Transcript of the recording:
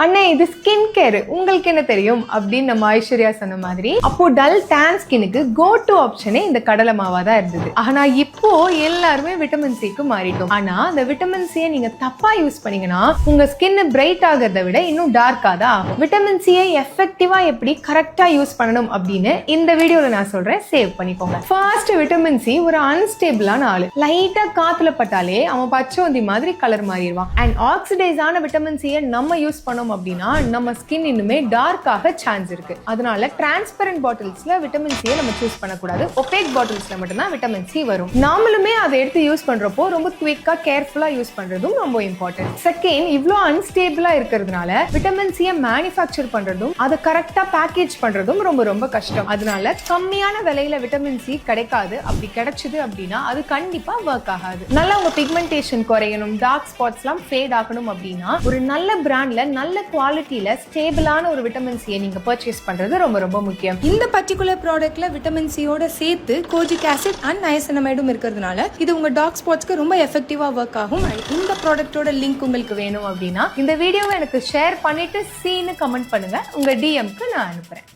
அண்ணே இது skin care உங்களுக்கு என்ன தெரியும் அப்படின்னு நம்ம ஐஸ்வர்யா சொன்ன மாதிரி அப்போ டல் டேன் ஸ்கின்னுக்கு கோ டு ஆப்ஷனே இந்த கடலை மாவா தான் இருந்தது. ஆனா இப்போ எல்லாருமே விட்டமின் சிக்கு மாறிட்டோம். ஆனா அந்த விட்டமின் சியை நீங்க தப்பா யூஸ் பண்ணீங்கன்னா உங்க ஸ்கின் பிரைட் ஆகிறத விட இன்னும் டார்க்கா தான் ஆகும். விட்டமின் சியை எஃபெக்டிவா எப்படி கரெக்டா யூஸ் பண்ணணும் அப்படின்னு இந்த வீடியோல நான் சொல்றேன், சேவ் பண்ணிக்கோங்க. ஃபர்ஸ்ட் விட்டமின் சி ஒரு அன்ஸ்டேபிளான ஆளு. லைட்டா காத்துல பட்டாலே அவன் பச்சோந்தி மாதிரி கலர் மாறிடுவான். அண்ட் ஆக்சிடைஸ் ஆன விட்டமின் சியை நம்ம யூஸ் பண்ணோம் அப்படின்னா நம்ம ஸ்கின் இன்னுமே டார்க் ஆக சான்ஸ் இருக்கு. அதனால டிரான்ஸ்பரண்ட் பாட்டில்ஸ்ல விட்டமின் சியை நம்ம சூஸ் பண்ணக்கூடாது. ஒபேக் பாட்டில்ஸ்ல மட்டும் தான் விட்டமின் சி வரும். நாமளுமே அதை எடுத்து யூஸ் பண்றப்போ ரொம்ப குவிக்கா கேர்ஃபுல்லா யூஸ் பண்றதும் ரொம்ப இம்பார்ட்டன்ட். செகண்ட், இவ்ளோ அன்ஸ்டேபிளா இருக்கிறதுனால விட்டமின் சியை மேனுஃபேக்சர் பண்றதும் அதை கரெக்டா பேக்கேஜ் பண்றதும் ரொம்ப ரொம்ப கஷ்டம். அதனால கம்மியான விலையில விட்டமின் சி கிடைக்காது. அப்படி கிடைச்சது அப்படின்னா அது கண்டிப்பா ஒர்க் ஆகாது. நல்லா உங்க பிக்மெண்டேஷன் குறையணும், டார்க் ஸ்பாட்ஸ் எல்லாம் ஃபேட் ஆகணும் அப்படின்னா ஒரு நல்ல பிராண்ட்ல நல்ல குவாலிட்டியில ஸ்டேபிளான ஒரு விட்டமின் சியை நீங்க பர்ச்சேஸ் பண்றது ரொம்ப ரொம்ப முக்கியம். இந்த பர்டிகுலர் ப்ராடக்ட்ல விட்டமின் சியோட சேர்த்து கோஜிக் ஆசிட் அண்ட் நயசினமைடும் இருக்கிறதுனால இது உங்க டார்க் ஸ்பாட்ஸ்க்கு ரொம்ப எஃபெக்டிவா ஒர்க் ஆகும். இந்த ப்ராடக்ட்டோட லிங்க் உங்களுக்கு வேணும் அப்படின்னா இந்த வீடியோவை எனக்கு ஷேர் பண்ணிட்டு சீனு கமெண்ட் பண்ணுங்க. உங்க டிஎம்க்கு நான் அனுப்புறேன்.